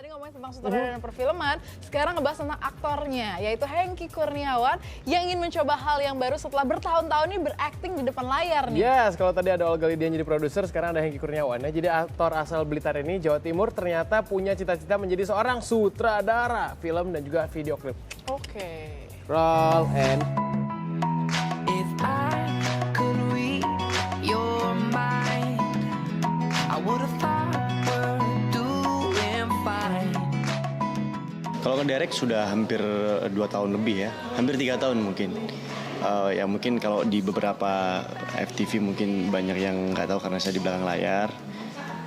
Tadi ngomongin tentang sutradara dan perfilman, sekarang ngebahas tentang aktornya, yaitu Hengky Kurniawan yang ingin mencoba hal yang baru setelah bertahun-tahun ini berakting di depan layar nih. Yes, kalau tadi ada Olga Lydia jadi produser, sekarang ada Hengky Kurniawan. Nah, jadi aktor asal Blitar ini, Jawa Timur, ternyata punya cita-cita menjadi seorang sutradara film dan juga video klip. Oke. Roll and... If I could read your mind, I would have thought we're doing fine. Kalau ngedirect sudah hampir 2 tahun lebih ya, hampir 3 tahun mungkin. Ya mungkin kalau di beberapa FTV mungkin banyak yang nggak tahu karena saya di belakang layar.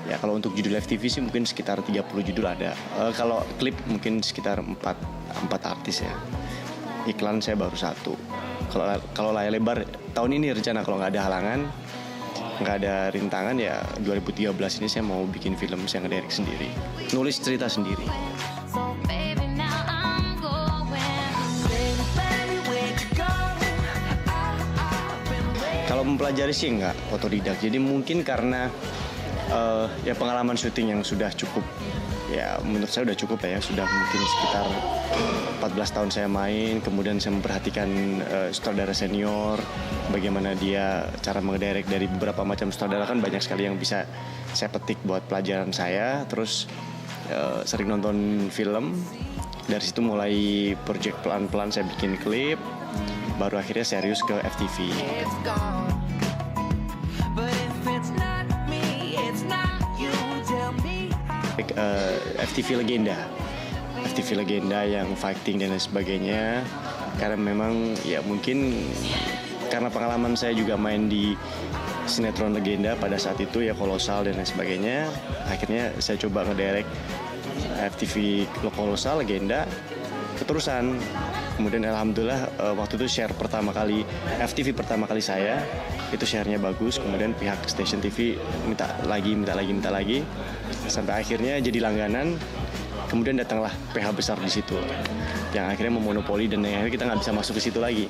Ya kalau untuk judul FTV sih mungkin sekitar 30 judul ada. Kalau klip mungkin sekitar 4 artis ya. Iklan saya baru 1. Kalau layar lebar tahun ini rencana kalau nggak ada halangan, nggak ada rintangan ya 2013 ini saya mau bikin film saya ngedirect sendiri, nulis cerita sendiri. So baby, now I'm going. Baby, where'd you go? I've been waiting. Kalau mempelajari sih nggak otodidak, jadi mungkin karena ya pengalaman syuting yang sudah cukup, ya menurut saya udah cukup ya, sudah mungkin sekitar 14 tahun saya main, kemudian saya memperhatikan sutradara senior, bagaimana dia cara mengedirect dari beberapa macam sutradara, kan banyak sekali yang bisa saya petik buat pelajaran saya. Terus sering nonton film, dari situ mulai project pelan-pelan saya bikin klip, baru akhirnya serius ke FTV. It's gone. But if it's not me, it's not you. Tell me how. FTV Legenda yang fighting dan lain sebagainya, karena memang ya mungkin karena pengalaman saya juga main di sinetron Legenda pada saat itu ya, Kolosal dan lain sebagainya, akhirnya saya coba ngedirect FTV Kolosal Legenda keterusan. Kemudian alhamdulillah waktu itu share pertama kali FTV pertama kali saya itu share-nya bagus, kemudian pihak stasiun TV minta lagi sampai akhirnya jadi langganan. Kemudian datanglah PH besar di situ yang akhirnya memonopoli dan akhirnya kita nggak bisa masuk ke situ lagi.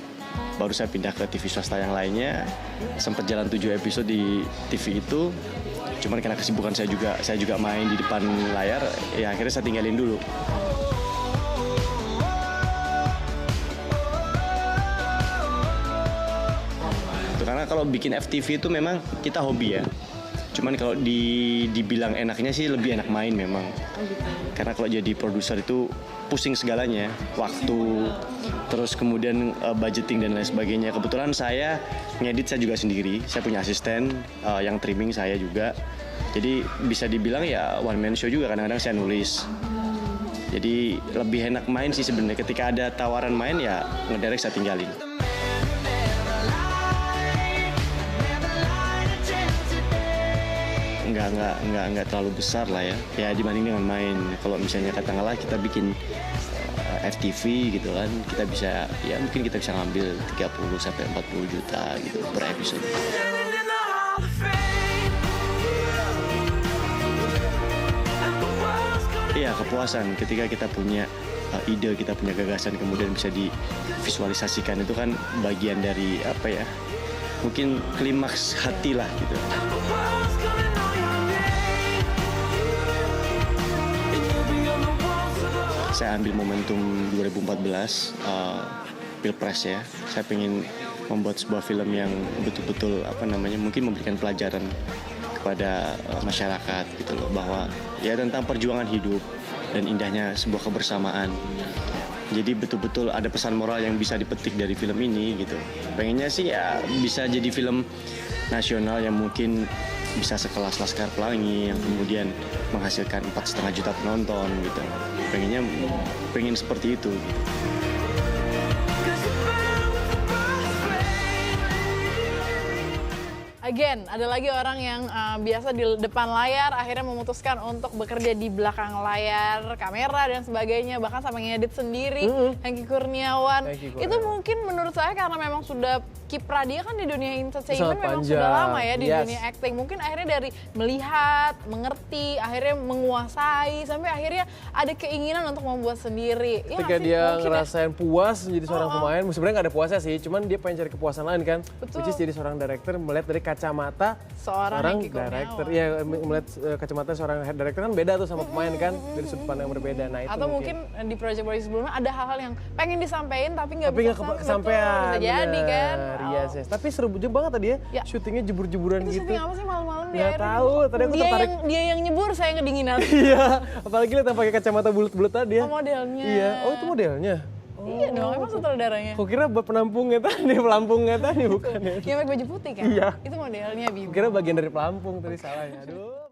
Baru saya pindah ke TV swasta yang lainnya, sempat jalan 7 episode di TV itu. Cuman karena kesibukan saya juga main di depan layar, ya akhirnya saya tinggalin dulu. Karena kalau bikin FTV itu memang kita hobi ya. Cuman kalau dibilang enaknya sih lebih enak main memang. Karena kalau jadi produser itu pusing segalanya, waktu, terus kemudian budgeting dan lain sebagainya. Kebetulan saya ngedit saya juga sendiri, saya punya asisten yang trimming saya juga. Jadi bisa dibilang ya one man show juga, kadang-kadang saya nulis. Jadi lebih enak main sih sebenarnya. Ketika ada tawaran main ya ngedirect saya tinggalin. Nggak terlalu besar lah ya dibanding dengan main. Kalau misalnya katakanlah kita bikin FTV gitu kan, kita bisa ya mungkin kita bisa ngambil 30 sampai 40 juta gitu per episode. Iya, kepuasan ketika kita punya ide, kita punya gagasan, kemudian bisa divisualisasikan, itu kan bagian dari apa ya, mungkin klimaks hati lah gitu. Saya ambil momentum 2014 Pilpres ya. Saya pengen membuat sebuah film yang betul-betul mungkin memberikan pelajaran kepada masyarakat gitu loh, bahwa ya tentang perjuangan hidup dan indahnya sebuah kebersamaan. Jadi betul-betul ada pesan moral yang bisa dipetik dari film ini gitu. Pengennya sih ya bisa jadi film nasional yang mungkin bisa sekelas Laskar Pelangi yang kemudian menghasilkan 4,5 juta penonton gitu. Pengen seperti itu gitu. Again, ada lagi orang yang biasa di depan layar akhirnya memutuskan untuk bekerja di belakang layar, kamera dan sebagainya, bahkan sampai ngedit sendiri. Hengky Kurniawan. Itu mungkin menurut saya karena memang sudah kiprah dia kan di dunia entertainment memang sudah lama ya di dunia acting. Mungkin akhirnya dari melihat, mengerti, akhirnya menguasai, sampai akhirnya ada keinginan untuk membuat sendiri. Ketika dia ngerasain puas menjadi seorang pemain, sebenarnya nggak ada puasnya sih, cuman dia pengen cari kepuasan lain kan. Betul. Which is jadi seorang director melihat dari kacamata Seorang Hengky director. Kurniawan. Iya, melihat kacamata seorang head director kan beda tuh sama pemain kan, dari sudut pandang yang berbeda. Nah, itu Atau mungkin di project-project sebelumnya ada hal-hal yang pengen disampaikan tapi nggak bisa kesampaian. Bisa jadi kan. Yes, yes. Tapi seru banget tadi ya, Ya. syutingnya jebur-jeburan Itu gitu. syuting apa sih malam-malam di Nggak air? tahu, tadi aku tertarik. Dia yang nyebur, saya ngedinginan. Iya, apalagi lihat yang pakai kacamata bulat-bulat tadi ya. Oh, modelnya. Iya, oh itu modelnya. Iya dong, emang sutradaranya. Kok kira penampungnya tadi, pelampungnya tadi bukan ya? Yang pakai baju putih kan? Iya. Itu modelnya Bibi. Kira bagian dari pelampung tadi salah ya. Aduh.